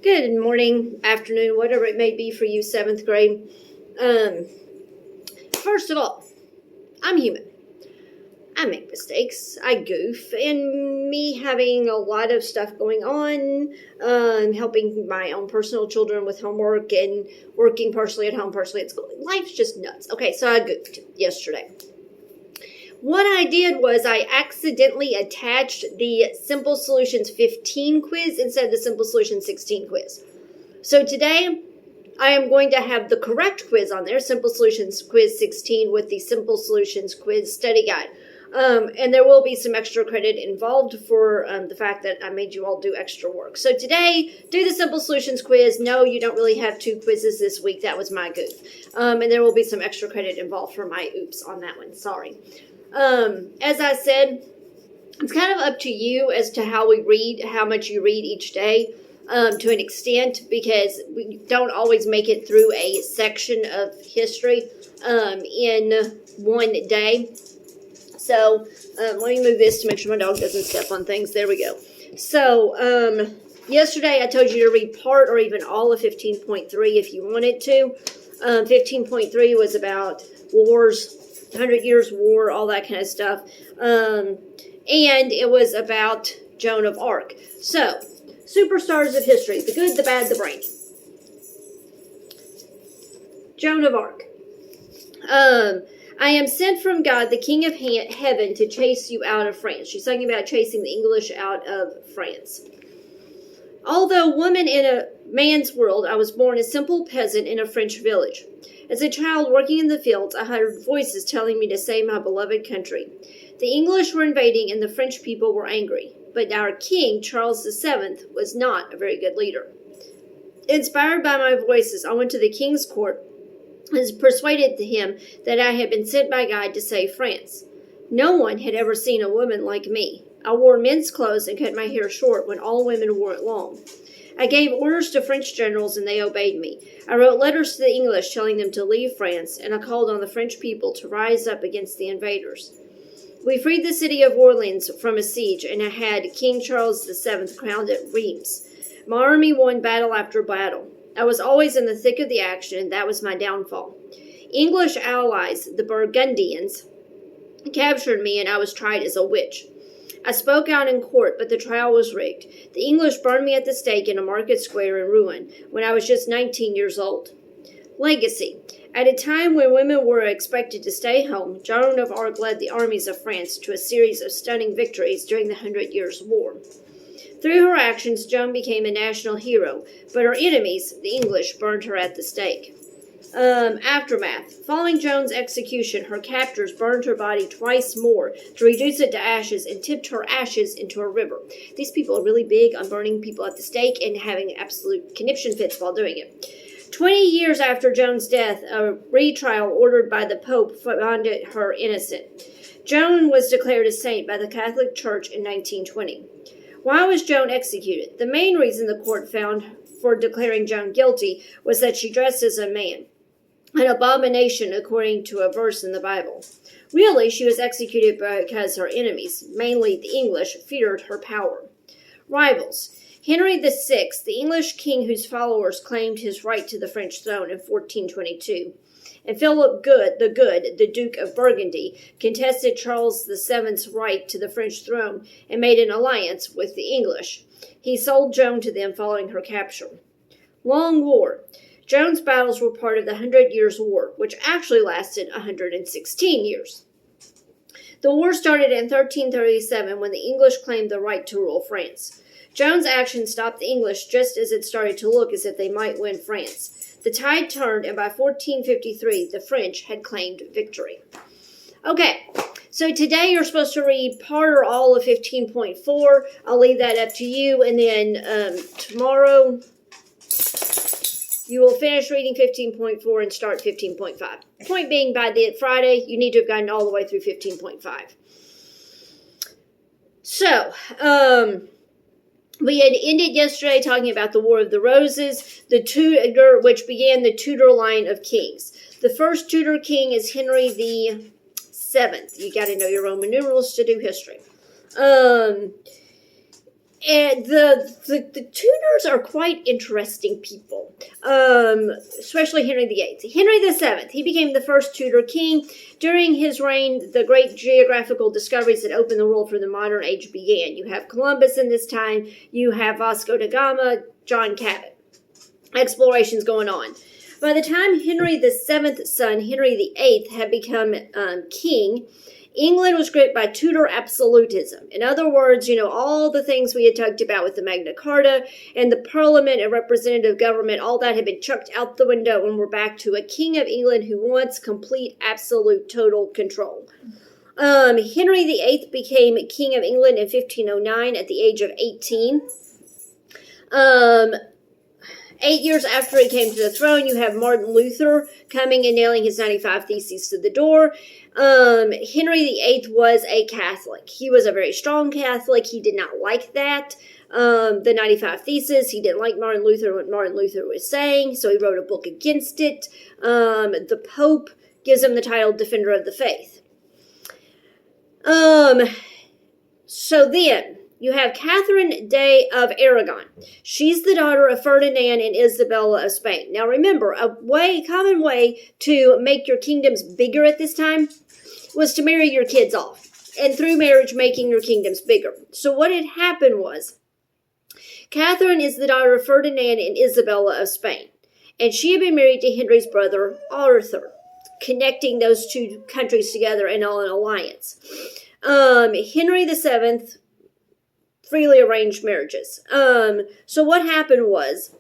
Good morning, afternoon, whatever it may be for you, 7th grade. First of all, I'm human. I make mistakes. I goof. And me having a lot of stuff going on, helping my own personal children with homework and working partially at home, partially at school. Life's just nuts. Okay, so I goofed yesterday. What I did was I accidentally attached the Simple Solutions 15 quiz instead of the Simple Solutions 16 quiz. So today, I am going to have the correct quiz on there, Simple Solutions Quiz 16 with the Simple Solutions Quiz Study Guide. And there will be some extra credit involved for the fact that I made you all do extra work. So today, do the Simple Solutions Quiz. No, you don't really have 2 quizzes this week. That was my goof. And there will be some extra credit involved for my oops on that one. Sorry. As I said, it's kind of up to you as to how we read, how much you read each day, to an extent, because we don't always make it through a section of history, in one day. So, let me move this to make sure my dog doesn't step on things. There we go. So, yesterday I told you to read part or even all of 15.3 if you wanted to. 15.3 was about wars, 100 Years' War, all that kind of stuff. And it was about Joan of Arc. So, superstars of history, the good, the bad, the brave. Joan of Arc. I am sent from God, the King of Heaven, to chase you out of France. She's talking about chasing the English out of France. Although woman in a man's world, I was born a simple peasant in a French village. As a child working in the fields, I heard voices telling me to save my beloved country. The English were invading and the French people were angry. But our king, Charles VII, was not a very good leader. Inspired by my voices, I went to the king's court and persuaded him that I had been sent by God to save France. No one had ever seen a woman like me. I wore men's clothes and cut my hair short when all women wore it long. I gave orders to French generals and they obeyed me. I wrote letters to the English telling them to leave France, and I called on the French people to rise up against the invaders. We freed the city of Orleans from a siege, and I had King Charles VII crowned at Reims. My army won battle after battle. I was always in the thick of the action, and that was my downfall. English allies, the Burgundians, captured me, and I was tried as a witch. I spoke out in court, but the trial was rigged. The English burned me at the stake in a market square in ruin when I was just 19 years old. Legacy. At a time when women were expected to stay home, Joan of Arc led the armies of France to a series of stunning victories during the 100 Years' War. Through her actions, Joan became a national hero, but her enemies, the English, burned her at the stake. Aftermath. Following Joan's execution, her captors burned her body twice more to reduce it to ashes and tipped her ashes into a river. These people are really big on burning people at the stake and having absolute conniption fits while doing it. 20 years after Joan's death, a retrial ordered by the Pope found her innocent. Joan was declared a saint by the Catholic Church in 1920. Why was Joan executed? The main reason the court found for declaring Joan guilty was that she dressed as a man. An abomination according to a verse in the Bible. Really, she was executed because her enemies, mainly the English, feared her power. Rivals. Henry VI, the English king whose followers claimed his right to the French throne in 1422, and Philip the Duke of Burgundy, contested Charles VII's right to the French throne and made an alliance with the English. He sold Joan to them following her capture. Long War. Joan's battles were part of the 100 Years' War, which actually lasted 116 years. The war started in 1337 when the English claimed the right to rule France. Joan's actions stopped the English just as it started to look as if they might win France. The tide turned, and by 1453, the French had claimed victory. Okay, so today you're supposed to read part or all of 15.4. I'll leave that up to you, and then tomorrow you will finish reading 15.4 and start 15.5. Point being, by the Friday, you need to have gotten all the way through 15.5. So, we had ended yesterday talking about the War of the Roses, which began the Tudor line of kings. The first Tudor king is Henry VII. You got to know your Roman numerals to do history. And the Tudors are quite interesting people, especially Henry VIII. Henry VII, he became the first Tudor king. During his reign, the great geographical discoveries that opened the world for the modern age began. You have Columbus in this time. You have Vasco da Gama, John Cabot. Explorations going on. By the time Henry VII's son, Henry VIII, had become king, England was gripped by Tudor absolutism. In other words, all the things we had talked about with the Magna Carta and the Parliament and representative government, all that had been chucked out the window, and we're back to a king of England who wants complete, absolute, total control. Henry VIII became king of England in 1509 at the age of 18. 8 years after he came to the throne, you have Martin Luther coming and nailing his 95 Theses to the door. Henry VIII was a Catholic. He was a very strong Catholic. He did not like that. The 95 Theses, he didn't like Martin Luther, what Martin Luther was saying, so he wrote a book against it. The Pope gives him the title Defender of the Faith. So then, you have Catherine of Aragon. She's the daughter of Ferdinand and Isabella of Spain. Now remember, a common way to make your kingdoms bigger at this time was to marry your kids off. And through marriage, making your kingdoms bigger. So what had happened was, Catherine is the daughter of Ferdinand and Isabella of Spain. And she had been married to Henry's brother, Arthur, connecting those two countries together in an alliance. Henry VII freely arranged marriages. So what happened was,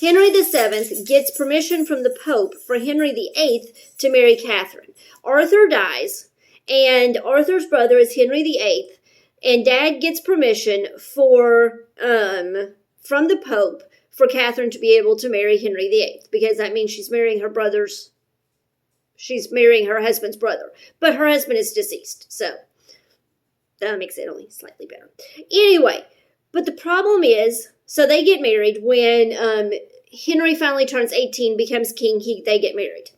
Henry VII gets permission from the Pope for Henry VIII to marry Catherine. Arthur dies, and Arthur's brother is Henry VIII, and Dad gets permission from the Pope for Catherine to be able to marry Henry VIII, because that means she's marrying her husband's brother. But her husband is deceased, so that makes it only slightly better. Anyway, but the problem is, so they get married when Henry finally turns 18, becomes king, they get married.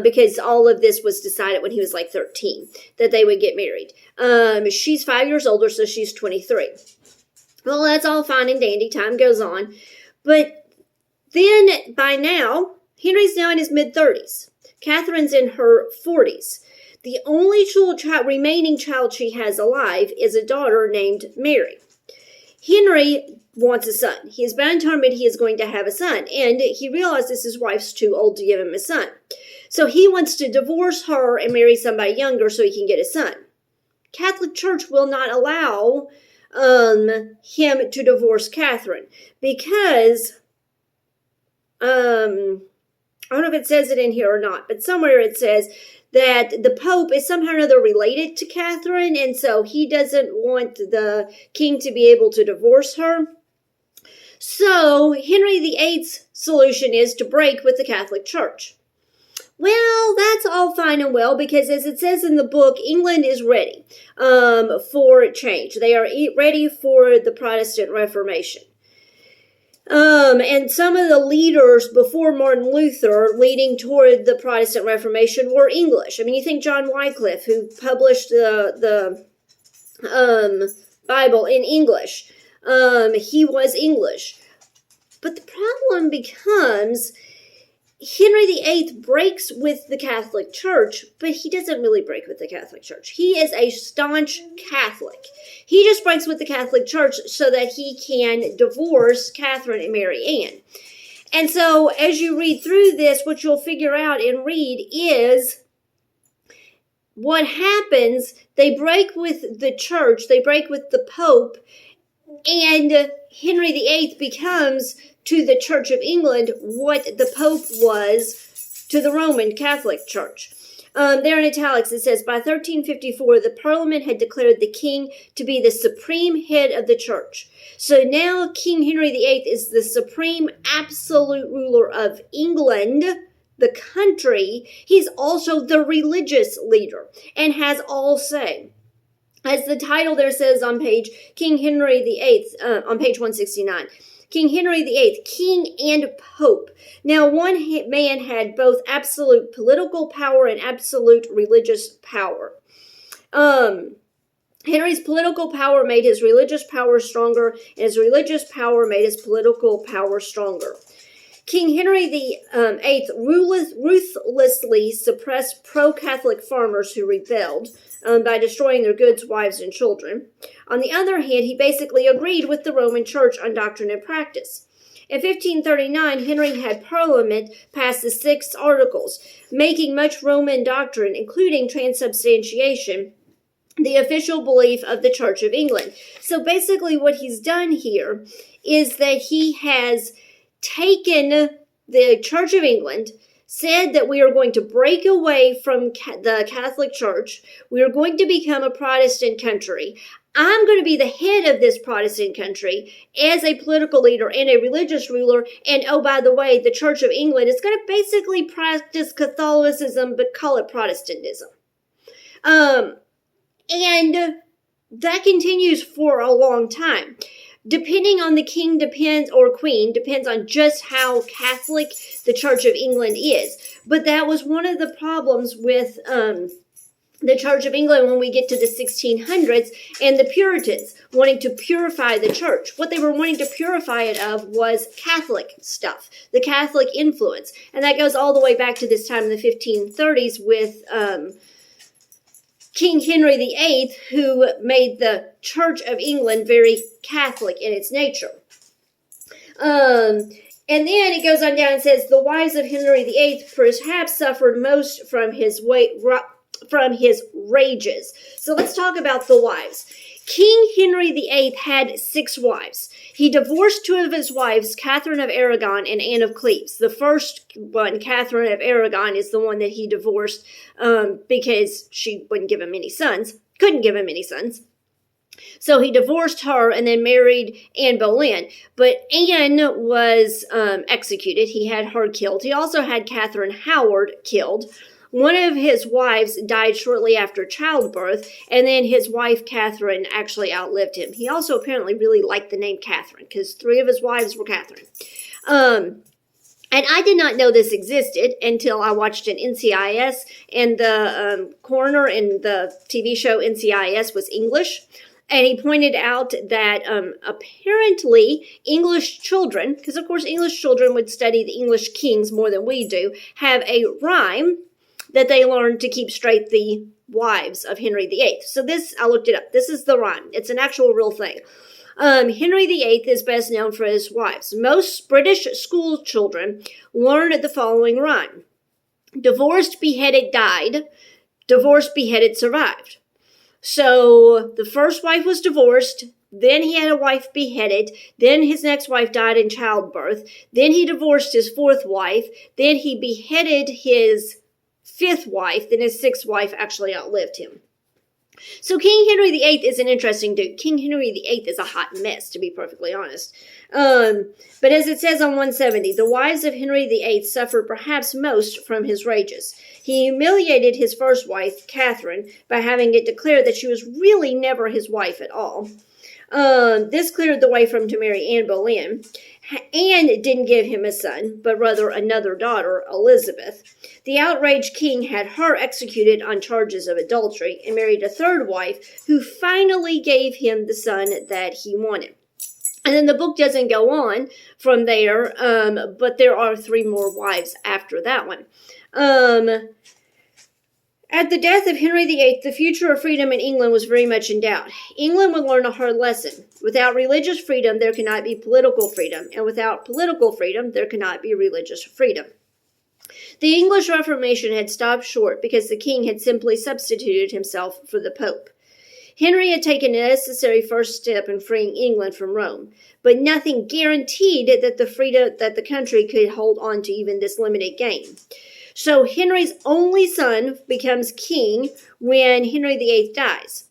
Because all of this was decided when he was like 13, that they would get married. She's 5 years older, so she's 23. Well, that's all fine and dandy. Time goes on. But then, by now, Henry's now in his mid-30s. Catherine's in her 40s. The only remaining child she has alive is a daughter named Mary. Henry wants a son. He has been determined he is going to have a son, and he realizes his wife's too old to give him a son. So he wants to divorce her and marry somebody younger so he can get a son. Catholic Church will not allow him to divorce Catherine because, I don't know if it says it in here or not, but somewhere it says that the Pope is somehow or another related to Catherine, and so he doesn't want the king to be able to divorce her. So Henry VIII's solution is to break with the Catholic Church. Well, that's all fine and well, because as it says in the book, England is ready for change. They are ready for the Protestant Reformation. And some of the leaders before Martin Luther leading toward the Protestant Reformation were English. I mean, you think John Wycliffe, who published the Bible in English, he was English. But the problem becomes, Henry VIII breaks with the Catholic Church, but he doesn't really break with the Catholic Church. He is a staunch Catholic. He just breaks with the Catholic Church so that he can divorce Catherine and Mary Ann. And so as you read through this, what you'll figure out and read is what happens. They break with the church, they break with the Pope, and Henry VIII becomes to the Church of England what the Pope was to the Roman Catholic Church. There in italics it says, by 1354, the Parliament had declared the king to be the supreme head of the church. So now King Henry VIII is the supreme absolute ruler of England, the country. He's also the religious leader and has all say. As the title there says on page King Henry VIII, on page 169, King Henry VIII, king and pope. Now, one man had both absolute political power and absolute religious power. Henry's political power made his religious power stronger, and his religious power made his political power stronger. King Henry VIII ruthlessly suppressed pro-Catholic farmers who rebelled by destroying their goods, wives, and children. On the other hand, he basically agreed with the Roman Church on doctrine and practice. In 1539, Henry had Parliament pass the Six Articles, making much Roman doctrine, including transubstantiation, the official belief of the Church of England. So basically what he's done here is that he has taken the Church of England, said that we are going to break away from the Catholic Church. We are going to become a Protestant country. I'm going to be the head of this Protestant country as a political leader and a religious ruler. And oh, by the way, the Church of England is going to basically practice Catholicism, but call it Protestantism. And that continues for a long time. Depending on the king or queen, depends on just how Catholic the Church of England is. But that was one of the problems with the Church of England when we get to the 1600s and the Puritans wanting to purify the church. What they were wanting to purify it of was Catholic stuff, the Catholic influence. And that goes all the way back to this time in the 1530s with King Henry VIII, who made the Church of England very Catholic in its nature. And then it goes on down and says, the wives of Henry VIII perhaps suffered most from his rages. So let's talk about the wives. King Henry VIII had 6 wives. He divorced 2 of his wives, Catherine of Aragon and Anne of Cleves. The first one, Catherine of Aragon, is the one that he divorced because she wouldn't give him any sons, couldn't give him any sons. So he divorced her and then married Anne Boleyn. But Anne was executed. He had her killed. He also had Catherine Howard killed. One of his wives died shortly after childbirth, and then his wife, Catherine, actually outlived him. He also apparently really liked the name Catherine, because 3 of his wives were Catherine. And I did not know this existed until I watched an NCIS, and the coroner in the TV show NCIS was English. And he pointed out that apparently English children, because of course English children would study the English kings more than we do, have a rhyme that they learned to keep straight the wives of Henry VIII. So this, I looked it up. This is the rhyme. It's an actual real thing. Henry VIII is best known for his wives. Most British school children learn the following rhyme. Divorced, beheaded, died. Divorced, beheaded, survived. So the first wife was divorced. Then he had a wife beheaded. Then his next wife died in childbirth. Then he divorced his 4th wife. Then he beheaded his 5th wife, then his 6th wife actually outlived him. So King Henry VIII is an interesting dude. King Henry VIII is a hot mess, to be perfectly honest. But as it says on 170, the wives of Henry VIII suffered perhaps most from his rages. He humiliated his first wife, Catherine, by having it declared that she was really never his wife at all. This cleared the way for him to marry Anne Boleyn. Anne didn't give him a son, but rather another daughter, Elizabeth. The outraged king had her executed on charges of adultery and married a 3rd wife who finally gave him the son that he wanted. And then the book doesn't go on from there, but there are 3 more wives after that one. At the death of Henry VIII, the future of freedom in England was very much in doubt. England would learn a hard lesson. Without religious freedom, there cannot be political freedom. And without political freedom, there cannot be religious freedom. The English Reformation had stopped short because the king had simply substituted himself for the Pope. Henry had taken a necessary first step in freeing England from Rome, but nothing guaranteed that the country could hold on to even this limited gain. So Henry's only son becomes king when Henry VIII dies.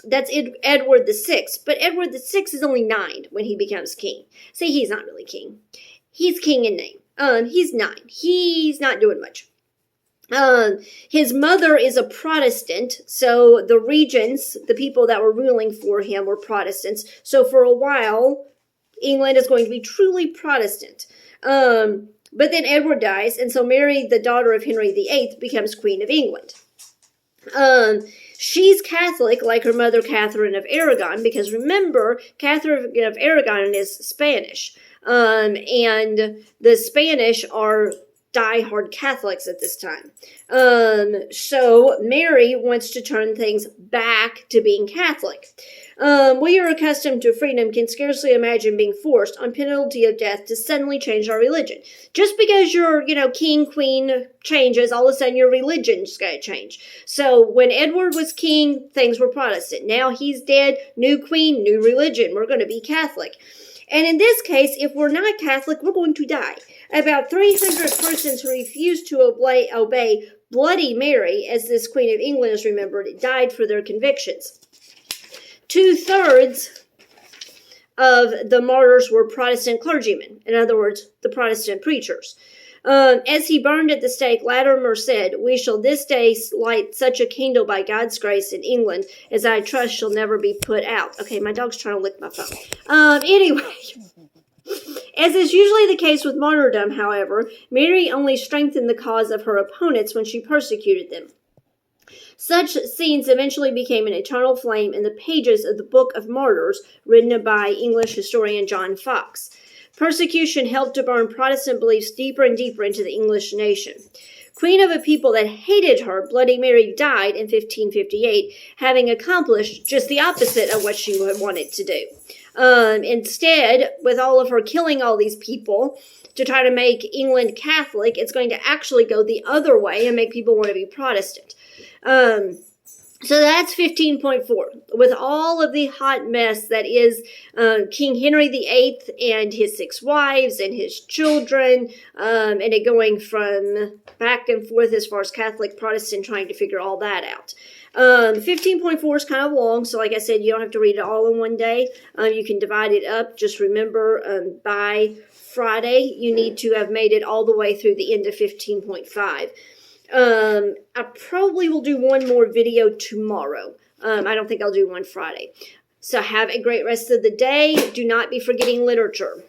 That's Edward VI. But Edward VI is only 9 when he becomes king. See, he's not really king. He's king in name. He's 9. He's not doing much. His mother is a Protestant, so the regents, the people that were ruling for him, were Protestants. So for a while, England is going to be truly Protestant. But then Edward dies, and so Mary, the daughter of Henry VIII, becomes Queen of England. She's Catholic, like her mother Catherine of Aragon, because remember, Catherine of Aragon is Spanish. And the Spanish are die-hard Catholics at this time. So Mary wants to turn things back to being Catholic. We are accustomed to freedom, can scarcely imagine being forced on penalty of death to suddenly change our religion. Just because your, king, queen changes, all of a sudden your religion's going to change. So when Edward was king, things were Protestant. Now he's dead, new queen, new religion. We're going to be Catholic. And in this case, if we're not Catholic, we're going to die. About 300 persons who refused to obey Bloody Mary, as this Queen of England is remembered, died for their convictions. 2/3 of the martyrs were Protestant clergymen, in other words, the Protestant preachers. As he burned at the stake, Latimer said, "We shall this day light such a candle by God's grace in England as I trust shall never be put out." Okay, my dog's trying to lick my phone. Anyway, as is usually the case with martyrdom, however, Mary only strengthened the cause of her opponents when she persecuted them. Such scenes eventually became an eternal flame in the pages of the Book of Martyrs, written by English historian John Fox. Persecution helped to burn Protestant beliefs deeper and deeper into the English nation. Queen of a people that hated her, Bloody Mary died in 1558, having accomplished just the opposite of what she wanted to do. Instead, with all of her killing all these people to try to make England Catholic, it's going to actually go the other way and make people want to be Protestant. So that's 15.4. With all of the hot mess that is King Henry VIII and his 6 wives and his children, and it going from back and forth as far as Catholic, Protestant, trying to figure all that out. 15.4 is kind of long, so like I said, you don't have to read it all in one day. You can divide it up. Just remember, by Friday, you need to have made it all the way through the end of 15.5. I probably will do one more video tomorrow. I don't think I'll do one Friday. So have a great rest of the day. Do not be forgetting literature.